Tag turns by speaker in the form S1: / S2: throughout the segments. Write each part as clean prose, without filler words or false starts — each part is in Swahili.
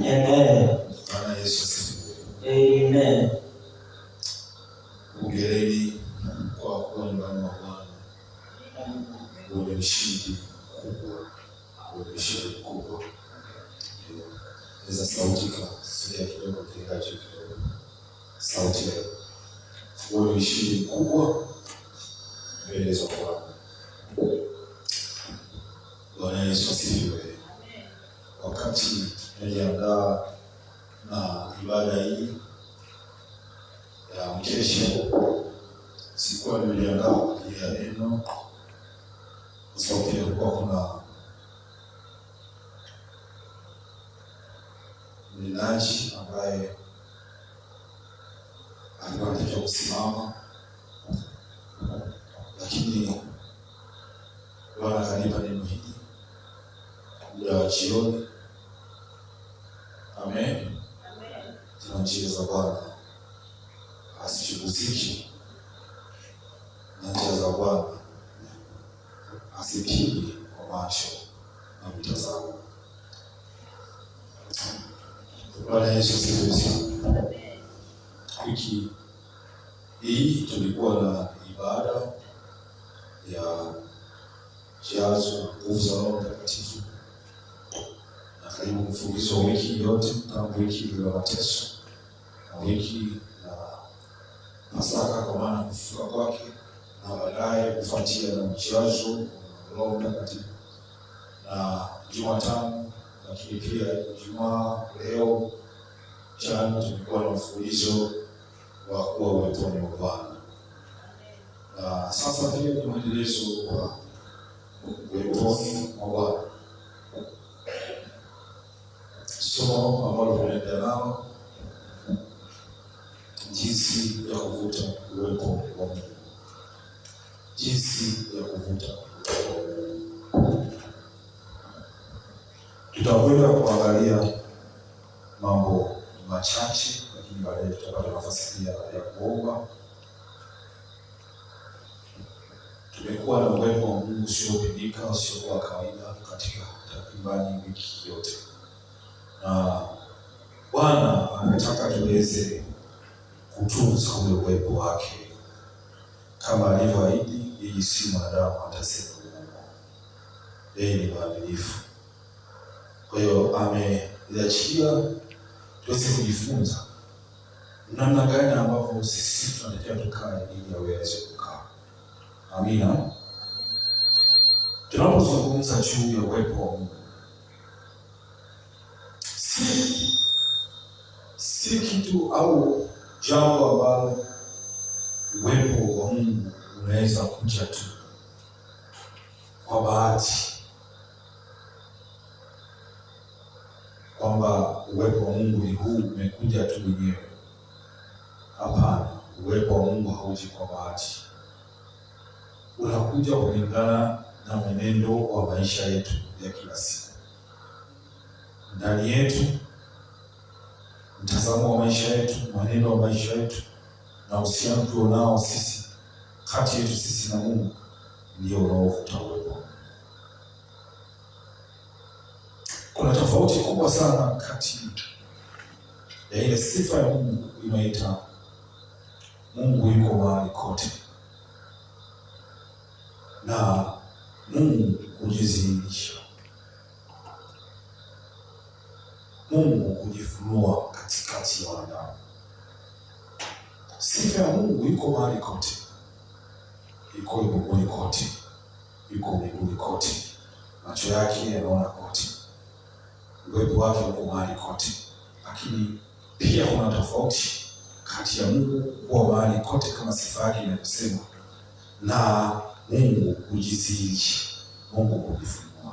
S1: Amen. Amen.
S2: Hongereni kwa kuwa nyumbani mwa Bwana. Ule ushindi mkubwa. Eza sauti kasikia kidogo kilingacho kidogo. Sauti leo. Ule ushindi mkubwa mbele za Bwana. Bwana Yesu asifiwe. Wakati niliandaa na ibada hii ya mkesha, sikuwa niliandaa ya neno, kwa sababu kulikuwa kuna mnenaji ambaye alikuwa anataka kusimama, lakini Bwana akanipa neno hili muda wa jioni. Amen. Njia za Bwana asishuguziki na njia za Bwana asipimwe kwa macho na mtazamo. Bwana Yesu asifiwe. Wiki hii tulikuwa na ibada ya jazo nguvu za Roho Mtakatifu, na karibu mfululizo wa wiki yote tangu wiki ya mateso na wiki ya Pasaka, kwa maana kufufuka kwake, na baadaye kufuatia na mjazo wa Roho Mtakatifu, na Jumatano, lakini pia Ijumaa leo jana tulikuwa na mfululizo wa kuwa uweponi mwa Bwana. Na sasa pia ni mwendelezo wa uweponi mwa Bwana. Somo ambalo tunaendelea nalo, jinsi ya kuvuta uwepo wa Mungu. Jinsi ya kuvuta uwepo wa Mungu. Tutakwenda kuangalia mambo machache, lakini baadaye tutapata nafasi pia ya kuomba. Tumekuwa na uwepo wa Mungu usiopimika, usiokuwa kawaida katika takribani wiki yote, na Bwana anataka tuweze kutunza ule uwepo wake kama alivyoahidi. Yeye si mwanadamu atasema uongo, yeye ni mwaminifu. Kwa hiyo ameiachilia tuweze kujifunza namna gani ambavyo sisi tunatakiwa tukae ili aweze kukaa. Amina. Tunapozungumza juu ya uwepo wa Mungu, si kitu au jambo ambalo uwepo wa Mungu unaweza kuja tu kwa bahati, kwamba uwepo wa Mungu ni huu umekuja tu wenyewe. Hapana, uwepo wa Mungu hauji kwa bahati. Unakuja kulingana na mwenendo wa maisha yetu ya kila siku, ndani yetu, mtazamo wa maisha yetu, mwenendo wa maisha yetu, na uhusiano tulionao sisi kati yetu sisi na Mungu, ndio unaovuta uwepo. Kuna tofauti kubwa sana kati ya ile sifa ya Mungu inaita Mungu yuko mahali kote, na Mungu kujidhihirisha, Mungu kujifunua katikati ya wanadamu. Sifa ya Mungu yuko mahali kote, yuko mbinguni kote, yuko mbinguni kote, macho yake yanaona kote, uwepo wake uko mahali kote. Lakini pia kuna tofauti kati ya Mungu kuwa mahali kote kama sifa yake inavyosema, na Mungu kujidhihirisha, Mungu kujifunua.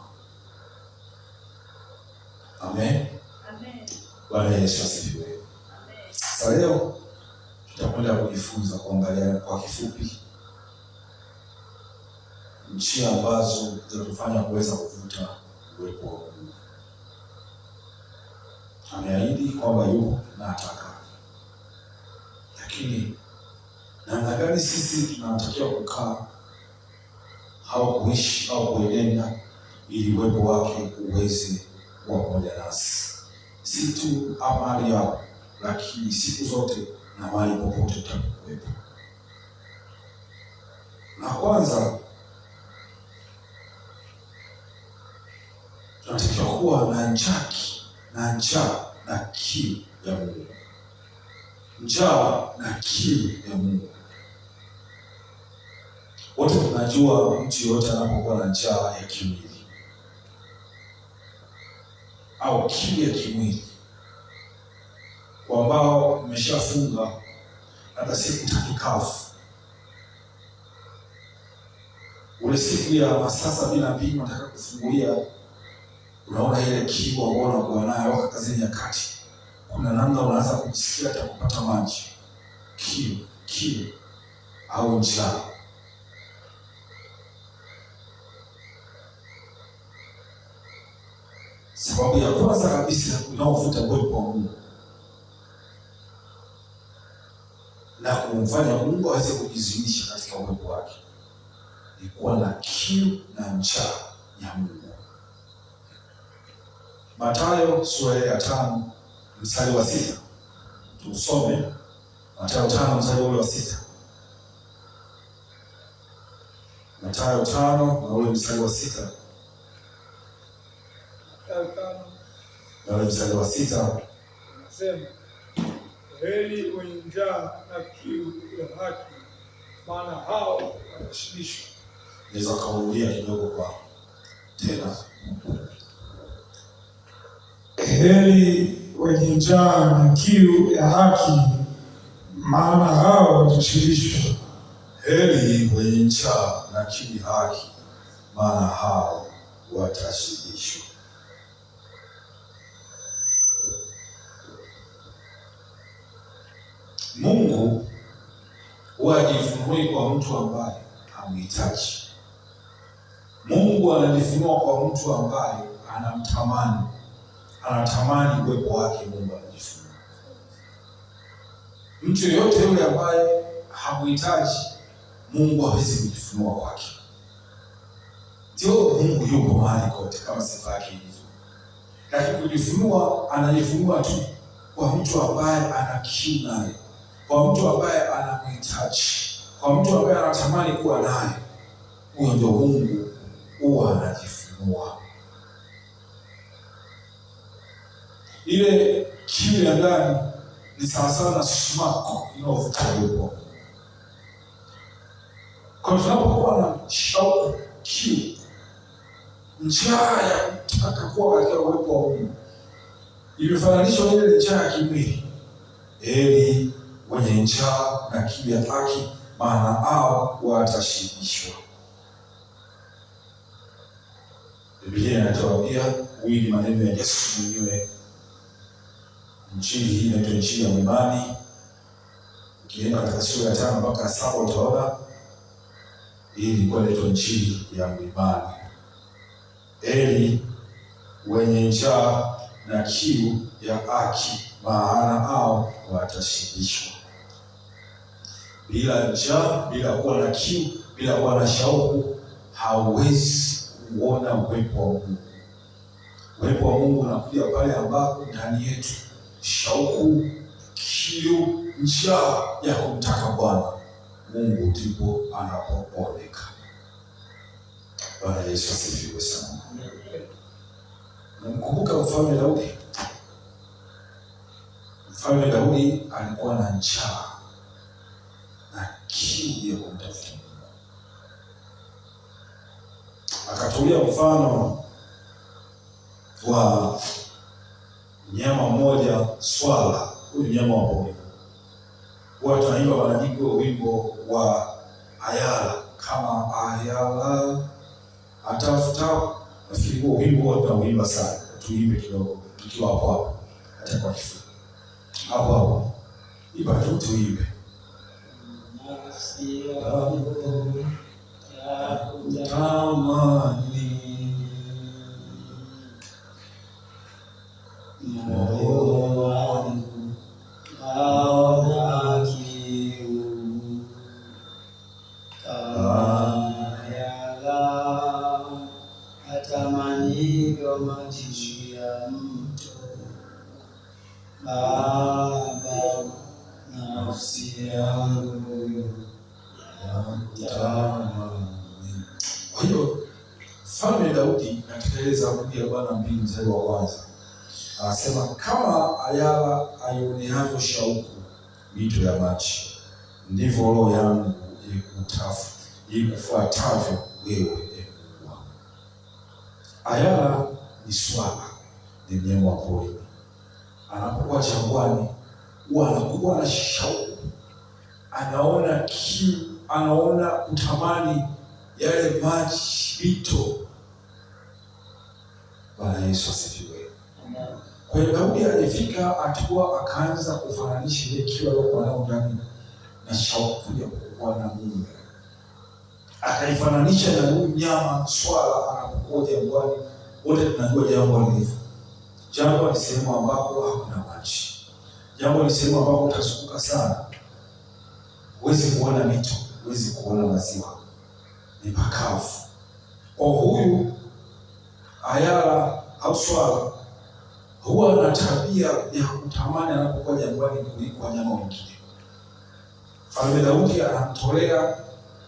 S2: Amen. Bwana Yesu asifiwe. Sasa leo tutakwenda kujifunza kuangalia kwa kifupi njia ambazo zinatufanya kuweza kuvuta uwepo wa Mungu. Ameahidi kwamba yupo na ataka. Lakini namna gani sisi tunatakiwa kukaa au kuishi au kuenenda ili uwepo wake uweze kuwa pamoja nasi, si tu mahali hapo, lakini siku zote na mahali popote tutakapokuwepo. Na kwanza tunatakiwa kuwa na njaa na kiu ya Mungu. Njaa na kiu ya Mungu. Wote tunajua mtu yote anapokuwa na njaa ya kimwili au kiu ya kimwili, kwa ambao mmeshafunga hata siku 3 kavu, ule siku ya masaa 72 nataka kufungulia, unaona ile kiu ambayo unakuwa nayo wakati kazini ya kati, kuna namna unaanza kujisikia hata kupata maji. Kiu au njaa. Sababu ya kwanza kabisa unaovuta uwepo wa Mungu na kumfanya Mungu aweze kujizimisha katika uwepo wake ni kuwa na kiu na njaa ya Mungu. Mathayo sura ya 5 mstari wa 6. Tusome Mathayo 5 mstari wa 6. Mathayo 5 na ule mstari wa 6. Na ule mstari wa 6
S1: nasema, heri wenye njaa na kiu ya haki, maana hao watashibishwa.
S2: Naweza kaulia kidogo kwa tena.
S1: Heri wenye njaa na kiu ya haki, maana hao watashibishwa.
S2: Heri wenye njaa na kiu ya haki, maana hao watashibishwa. Mungu huwa hajifunui kwa mtu ambaye hamhitaji. Mungu anajifunua kwa mtu ambaye anamtamani, anatamani uwepo wake. Mungu anajifunua. Mtu yeyote yule ambaye hamhitaji Mungu hawezi kujifunua kwake. Ndio Mungu yuko mahali kote kama sifa yake ilivyo. Lakini kujifunua, anajifunua tu kwa mtu ambaye ana kiu naye, kwa mtu ambaye anamhitaji, kwa mtu ambaye anatamani kuwa naye. Huyo ndio Mungu huwa anajifunua. Ile kiu ya ndani ni sawasawa na sumaku inayovuta uwepo. Kwa tunapokuwa na shauku, kiu, njaa ya kutaka kuwa katika uwepo wa Mungu, imefananishwa na ile njaa ya kimwili. Heri wenye njaa na kiu ya haki, maana hao watashibishwa. Biblia inatuambia, hii ni maneno ya Yesu mwenyewe. Injili hii inaitwa Injili ya Imani. Ukienda katika sura ya 5 mpaka 7 utaona hii ilikuwa inaitwa Injili ya Imani. Heri wenye njaa na kiu ya haki, maana hao watashibishwa. Bila njaa, bila kuwa na kiu, bila kuwa na shauku, hauwezi kuona uwepo wa Mungu. Uwepo wa Mungu unakuja pale ambapo ndani yetu shauku, kiu, njaa ya kumtaka Bwana Mungu ndipo anapoonekana. Bwana Yesu asifiwe sana. Namkumbuka Mfalme Daudi. Mfalme Daudi alikuwa na njaa na kiu ya kumtafuta Mungu. Akatolea mfano wa mnyama mmoja, swala. Huyu mnyama wa pori. Watu wanaimba mara nyingi wimbo wa Ayala, kama Ayala atafuta. Nafikiri huo wimbo watu wanaimba sana. Tuimbe kidogo. tukiwa hapo hata kwa kifupi hapo iba tu tuimbe nafsi yangu ya kutamani moyo wangu naona kiu kama yala atamanivyo maji ya mto. Baba, nafsi yangu yakutamani. Kwa hiyo Mfalme Daudi katika ile Zaburi ya 2 mstari wa kwanza anasema kama ayala aioneavyo shauku mito ya maji, ndivyo roho yangu ikufuatavyo wewe, Mungu wangu. Ayala ni swala, ni mnyama wa pori. Anapokuwa jangwani huwa anakuwa na shauku, anaona kiu, anaona kutamani yale maji, mito. Bwana Yesu asifiwe. Kwa hiyo Daudi alifika hatua akaanza kufananisha ile kiu aliyokuwa nayo ndani na shauku ya kuwa na Mungu. Akaifananisha na huyu mnyama swala anapokuwa jangwani. Wote tunajua jangwa lilivyo. Jangwa ni sehemu ambapo hakuna maji. Jangwa ni sehemu ambapo utazunguka sana. Huwezi kuona mito, huwezi kuona maziwa. Ni pakavu. Kwa huyu ayala au swala huwa na tabia ya kutamani anapokuwa jangwani kuliko wanyama wengine. Mfalme Daudi anamtolea,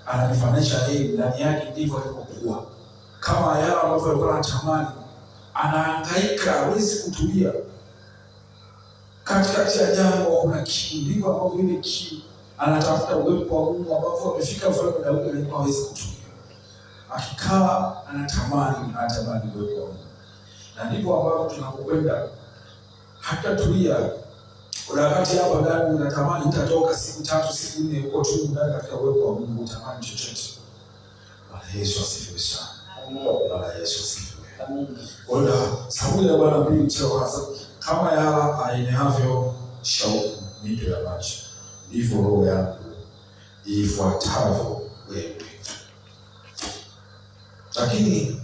S2: anamfananisha yeye ndani yake ndivyo alivyokuwa. Kama ayala ambavyo alikuwa anatamani, anahangaika, hawezi kutulia. Katikati ya jangwa kuna kiu, ndivyo ambavyo ile kiu anatafuta uwepo wa Mungu ambavyo amefika Mfalme Daudi alikuwa hawezi kutulia. Akikaa anatamani uwepo wa Mungu. Na ndivyo ambavyo tunapokwenda hata tulia. Kuna wakati hapa ndani unatamani utatoka siku 3 siku 4 uko tu ndani katika uwepo wa Mungu, utamani chochote. Bwana Yesu asifiwe sana. Bwana Yesu asifiwe. Amen. Kwa Zaburi ya 2 mstari wa kwanza, kama yala aineavyo shauku mito ya maji, ndivyo roho yangu ifuatavyo wewe. Lakini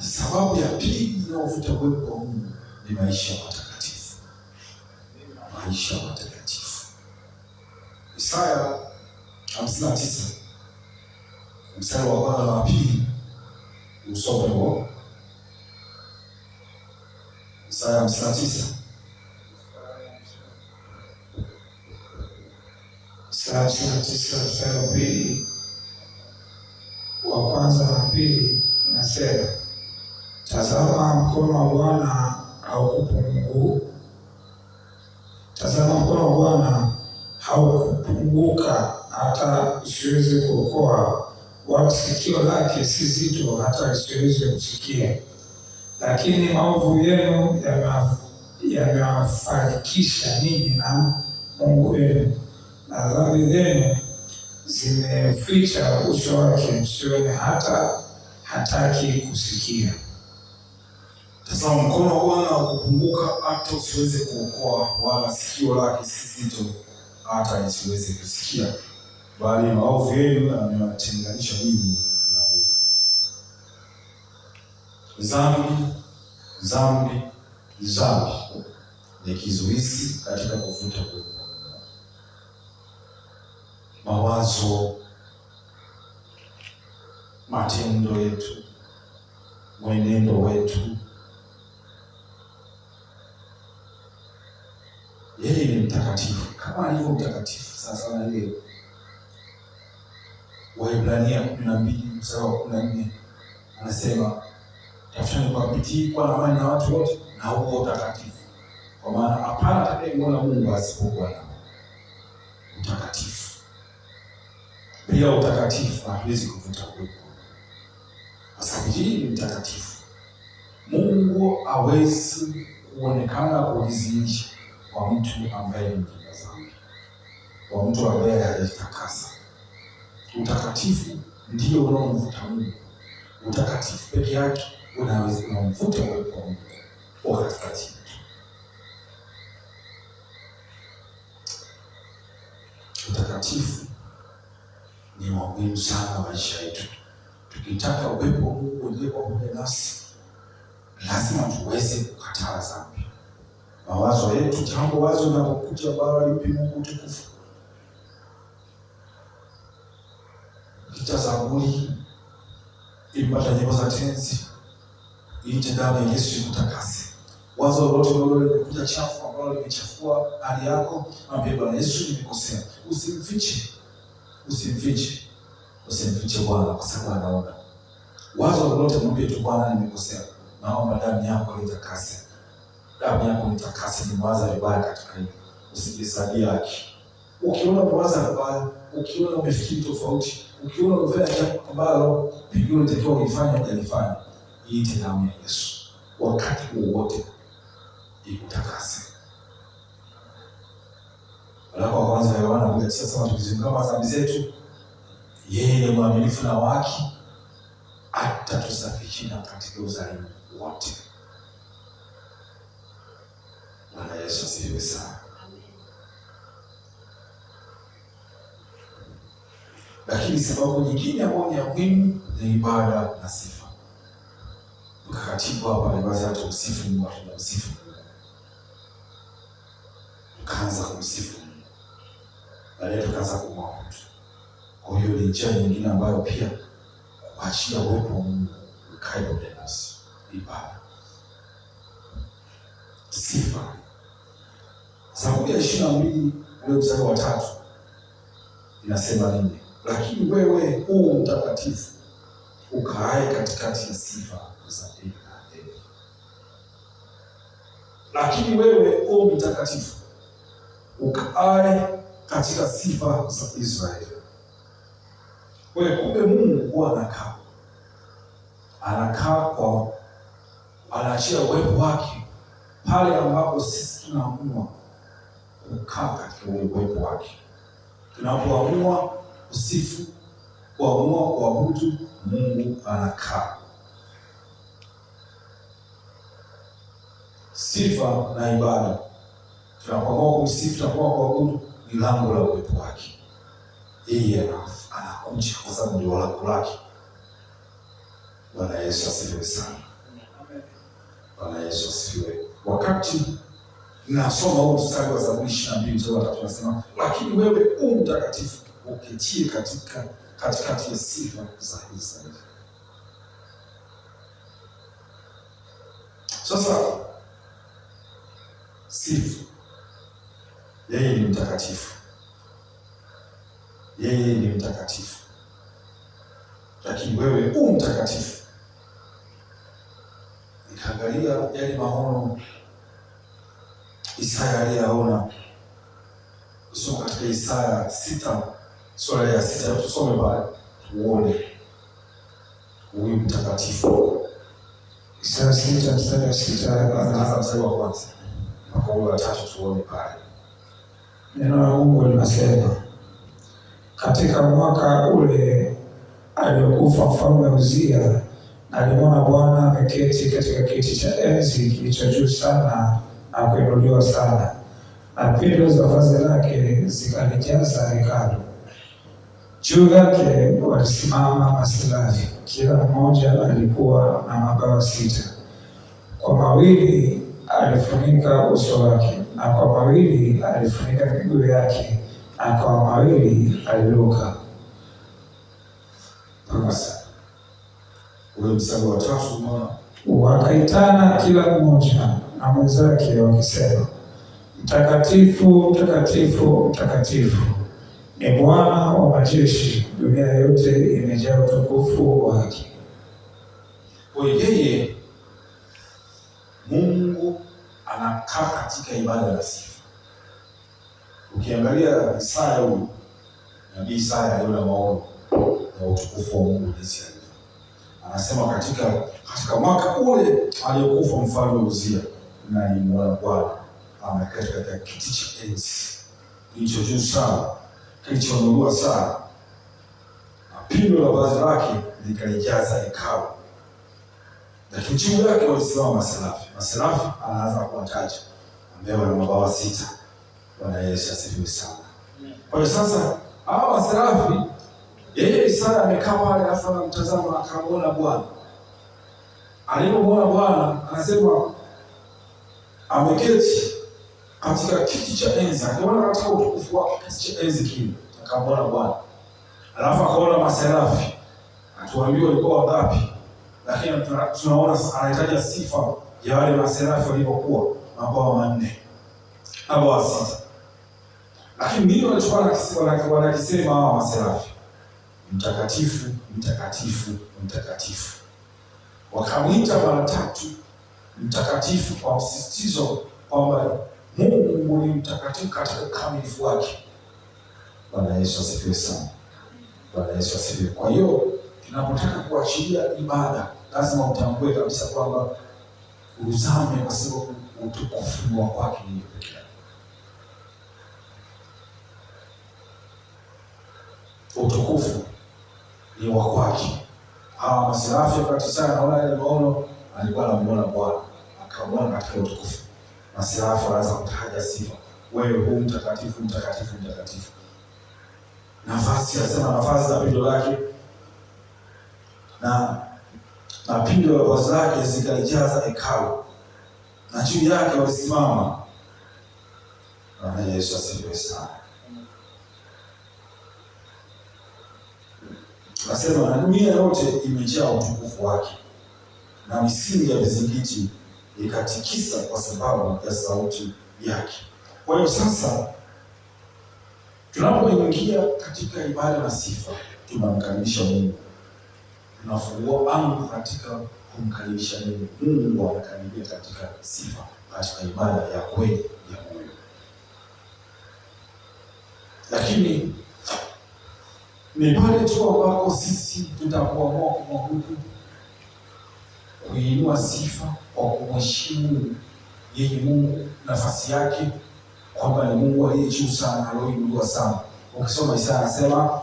S2: sababu ya pili inayovuta uwepo wa Mungu ni maisha matakatifu. Maisha matakatifu. Isaya 59 mstari wa 1 na 2 usome huo. Isaya 59
S1: mstari wa 2 wa kwanza na 2 inasema, tazama mkono wa Bwana haukupunguka hata usiweze kuokoa, wala sikio lake si zito hata usiweze kusikia. Lakini maovu yenu yamewafarikisha ninyi na Mungu wenu, na dhambi zenu zimeficha uso wake, msione hata hataki kusikia.
S2: Tazama mkono wa Bwana haukupunguka hata usiweze kuokoa, wala sikio lake si zito hata isiweze kusikia, bali maovu yenu yamewatenganisha ninyi na Mungu. Dhambi ni kizuizi katika kuvuta uwepo wa Mungu. Mawazo, matendo yetu, mwenendo wetu. Yeye ni mtakatifu kama alivyo mtakatifu. Sasa na ile Waebrania 12 mstari wa 14 anasema, tafuteni kwa bidii kuwa na amani na watu wote na huo utakatifu, kwa maana hapana atakayemwona Mungu asipokuwa na utakatifu. Bila utakatifu hatuwezi kuvuta uwepo. Kwa sababu hii ni mtakatifu. Mungu hawezi kuonekana kujizinisha kwa mtu ambaye ni mtenda dhambi, kwa mtu ambaye hajajitakasa. Utakatifu ndio unaomvuta Mungu. Utakatifu peke yake unaweza kumvuta uwepo wa Mungu kwa katikati yetu. Utakatifu ni muhimu sana maisha yetu. Tukitaka uwepo wa Mungu uendelee pamoja nasi, lazima tuweze kukataa dhambi. Mawazo yetu, jambo wazo linapokuja ambalo limpi Mungu utukufu, kita Zaburi, ipata nyimbo za tenzi, iite damu ya Yesu ikutakase. Wazo lolote limekuja chafu ambalo limechafua hali yako, mwambie Bwana Yesu, nimekosea. Usimfiche Bwana, kwa sababu anaona. Wazo lolote mwambie tu Bwana, nimekosea, naomba damu yako nitakase. Damu yako nitakase, nimewaza vibaya katika hili. Usijisabie haki. Ukiona umewaza vibaya, ukiona umefikiri tofauti, ukiona umefanya jambo ambalo pengine unatakiwa ulifanye hujalifanya, iite damu ya Yesu wakati wowote ikutakase. Waraka wa kwanza wa Yohana 1:9 tukizungumza dhambi zetu, yeye ni mwaminifu na wa haki atatusafisha katika udhalimu wote. Bwana Yesu asifiwe sana. Lakini sababu nyingine ambayo ni ya muhimu ni ibada na sifa. Utakatifu hapa ni baadhi ya tumsifu Mungu, tunamsifu Mungu. Tukaanza kumsifu Mungu, baadaye tukaanza kumwabudu. Kwa hiyo ni njia nyingine ambayo pia kuachia uwepo wa Mungu ukae pamoja nasi. Ibada, sifa. Zaburi ya 22 ule mstari wa 3 inasema nini? Lakini wewe mtakatifu ukaae katikati ya sifa za Israeli. Lakini wewe mtakatifu ukaae katika sifa za Israeli. Wewe kumbe Mungu huwa anakaa kwa anaachia uwepo wake pale ambapo sisi tunaamua kukaa katika uwepo wake. Tunapoamua kusifu, kuamua kuabudu, Mungu anakaa. Sifa na ibada, tunapoamua kumsifu, tunapoamua kuabudu, ni lango la uwepo wake. Yeye anakuja kwa sababu ndio lango lake. Bwana Yesu asifiwe sana. Bwana Yesu asifiwe. Wakati nasoma huu mstari wa Zaburi 22 mstari wa 3 tunasema, lakini wewe mtakatifu uketie katikati ya sifa za Israeli. Sasa sifa, yeye ni mtakatifu. Yeye ni mtakatifu. Lakini wewe mtakatifu. Nikaangalia yale maono Isaya aliyaona. Kusoma katika Isaya 6, sura ya 6, tusome pale tuone huyu mtakatifu.
S1: Isaya 6 mstari wa 6
S2: mstari wa kwanza mpaka wa 3 tuone pale.
S1: Neno la Mungu linasema, katika mwaka ule aliokufa mfalme Uzia, alimwona Bwana ameketi katika kiti cha enzi kilicho juu sana na kuinuliwa sana, na pindo za vazi lake zikalijaza hekalu. Juu yake walisimama maserafi, kila mmoja alikuwa na mabawa 6. Kwa mawili alifunika uso wake, na kwa mawili alifunika miguu yake, na kwa mawili aliruka.
S2: Ule mstari wa 3,
S1: wakaitana kila mmoja na mwenzake wakisema, mtakatifu, mtakatifu, mtakatifu ni Bwana wa majeshi, dunia yote imejaa utukufu wake.
S2: Kwa yeye Mungu anakaa katika ibada ya sifa. Ukiangalia Isaya, huyu nabii Isaya aliona maono ya utukufu wa Mungu jinsi alivyo. Anasema katika mwaka ule aliokufa mfalme Uzia, na nimeona Bwana ameketi katika kiti cha enzi kilicho juu sana, kilichoinuliwa sana, na pindo la vazi lake likalijaza hekalu. Lakini juu yake walisimama maserafi. Maserafi anaanza kuwataja ambao wana mabawa 6. Bwana Yesu asifiwe sana. Kwa hiyo sasa hawa maserafi, yeye Isaya amekaa pale alafu anamtazama akamwona Bwana. Alipomwona Bwana anasema ameketi katika kiti cha enzi. Akaona katika utukufu wake kiti cha enzi kile. Akamwona Bwana. Alafu akaona maserafi. Atuambiwa walikuwa wangapi? Lakini tunaona anahitaji sifa ya wale maserafi walivyokuwa mabawa 4. Mabawa 6. Lakini nini walichokuwa wanakisema hawa maserafi? Mtakatifu, mtakatifu, mtakatifu. Wakamwita mara 3 mtakatifu kwa msisitizo kwamba Mungu ni mtakatifu katika ukamilifu wake. Bwana Yesu asifiwe sana. Bwana Yesu asifiwe. Kwa hiyo tunapotaka kuachilia ibada lazima utambue kabisa kwamba uzame kwa sababu utukufu wa kwake ni pekee. Utukufu ni wa kwake. Hawa maserafi wakati sana naona ile maono alikuwa anamuona Bwana, akamwona katika utukufu. Maserafi wanaanza kutaja sifa. Wewe hu mtakatifu, mtakatifu, mtakatifu. Nafasi anasema nafasi za pindo lake na pindo la vazi lake zikalijaza hekalu. Na juu yake walisimama. Bwana Yesu asifiwe sana. Nasema na dunia yote imejaa utukufu wake, na misingi ya vizingiti ikatikisa kwa sababu ya sauti yake. Kwa hiyo sasa tunapoingia katika ibada na sifa, tunamkaribisha Mungu. Tunafungua anga katika kumkaribisha Mungu. Mungu anakaribia katika sifa, katika ibada ya kweli ya moyo. Lakini ni pale tu ambako sisi tutakuamua kumwabudu, kuinua sifa kwa kumheshimu yeye Mungu, nafasi yake kwamba ni Mungu aliye juu sana, aliyoinuliwa sana. Ukisoma Isaya anasema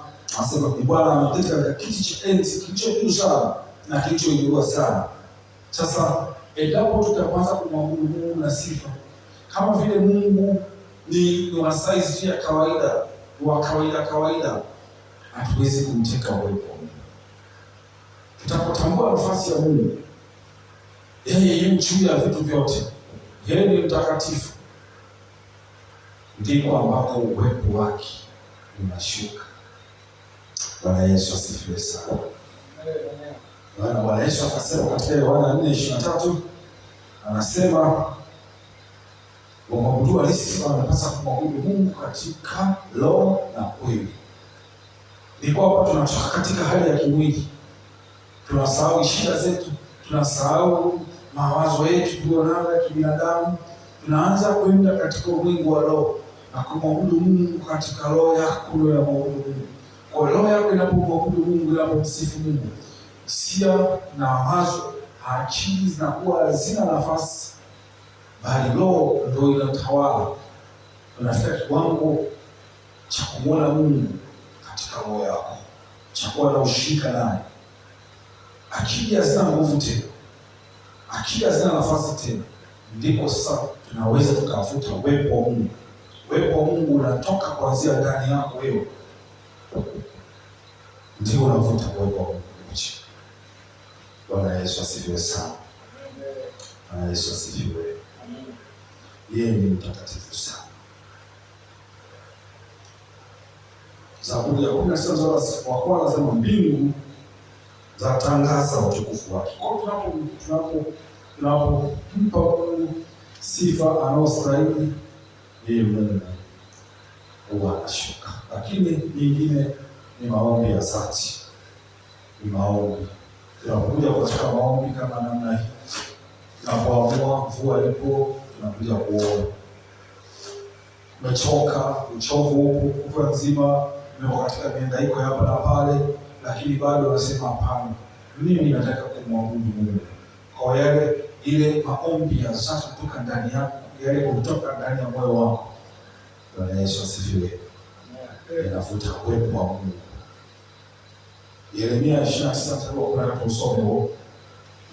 S2: ni Bwana ameketi katika kiti cha enzi kilicho juu sana na kilichoinuliwa sana. Sasa endapo tutaanza kumwabudu Mungu na sifa kama vile Mungu ni wa size ya kawaida, wa kawaida, hatuwezi kumteka uwepo wa Mungu. Tutapotambua nafasi ya Mungu, yeye yu juu ya vitu vyote, yeye ni mtakatifu, ndipo ambapo uwepo wake unashuka. Bwana Yesu asifiwe sana. Bwana Yesu akasema katika Yohana 4:23 anasema waabudu halisi wanapaswa kumwabudu Mungu katika roho na kweli. Ndipo hapa tunatoka katika hali ya kimwili. Tunasahau shida zetu, tunasahau mawazo yetu tulionayo ya kibinadamu. Tunaanza kwenda katika ulimwengu wa roho na kumwabudu Mungu katika roho yako ya maabudu Mungu. Kwa roho yako inapomwabudu Mungu, inapomsifu Mungu, hisia na mawazo, akili zinakuwa hazina nafasi, bali roho ndio inatawala. Tunafika kiwango cha kumwona Mungu katika roho yako, cha kuwa na ushirika naye. Akili hazina nguvu tena, akili hazina nafasi tena. Ndipo sasa tunaweza tukafuta uwepo wa Mungu. Uwepo wa Mungu unatoka kuanzia ndani yako wewe, ndio unavuta uwepo wa Mungu. Bwana Yesu asifiwe sana. Bwana Yesu asifiwe. Yeye ni mtakatifu sana. Zaburi ya 16 wa kwanza anasema mbingu zatangaza utukufu wake. Kwa tunapompa Mungu sifa anayostahili, yeye Mungu huwa anashuka. Lakini nyingine ni maombi ya dhati. Ni maombi. Tunapokuja katika maombi kama namna hii, tunapoamua mvua ipo, tunakuja kuomba. Umechoka, uchovu upo, kutwa nzima umekuwa katika mihangaiko hapa na pale, lakini bado unasema hapana, mimi nataka kumwabudu Mungu. Kwa yale ile maombi ya dhati kutoka ndani yako, yale kutoka ndani ya moyo wako. Bwana Yesu asifiwe. Inafuta uwepo wa Mungu. Yeremia 29:10 tusome.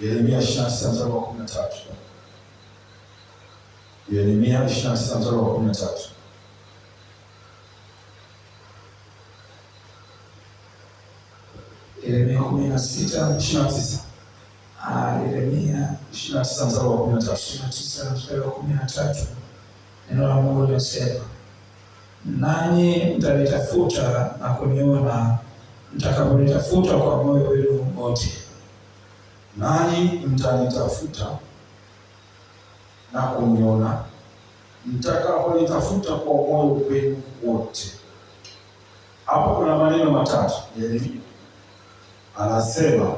S2: Yeremia 29 mstari wa 13. Yeremia 29 mstari wa 13.
S1: Yeremia 29. Yeremia
S2: 29 mstari wa 13.
S1: 29 mstari wa 13. Neno la Mungu linasema, nanyi mtanitafuta na kuniona mtakaponitafuta kwa moyo wenu wote.
S2: Nanyi mtanitafuta na kuniona mtakaponitafuta kwa moyo wenu wote. Hapo kuna maneno matatu. Yeremia anasema,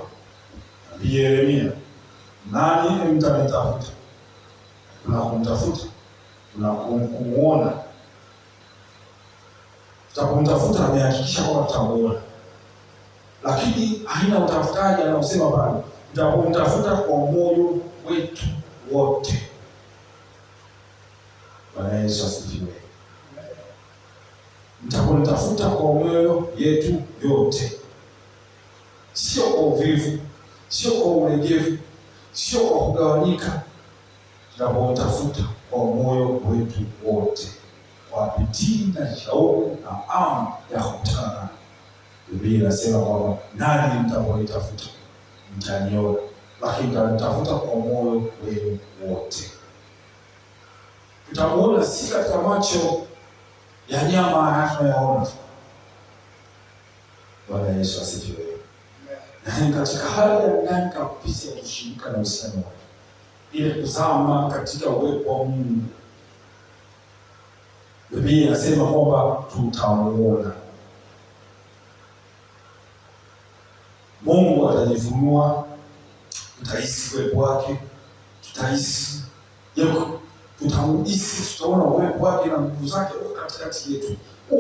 S2: Yeremia, nani mtanitafuta? Tunakumtafuta, tunakumuona. Tutakapomtafuta amehakikisha kwamba tutamuona. Lakini haina utafutaji anaosema pale, tutakapomtafuta kwa moyo wetu wote. Bwana Yesu asifiwe. Mtakapomtafuta kwa moyo yetu yote. Sio kwa uvivu, sio kwa ulegevu, sio kwa kugawanyika. Tunapomtafuta kwa moyo wetu wote, kwa bidii na shauku na hamu ya kukutana. Biblia inasema kwamba nani mtakaponitafuta mtaniona, lakini mtanitafuta kwa moyo wenu wote. Tutamuona si katika macho ya nyama tunayaona. Bwana Yesu asifiwe. Na katika hali ya ndani kabisa ya kushirika na uhusiano wake, ile kuzama katika uwepo wa Mungu. Biblia inasema kwamba tutamuona. Mungu atajifunua, tutahisi uwepo wake, tutahisi yako, tutamuhisi, tutaona uwepo wake na nguvu zake katikati yetu.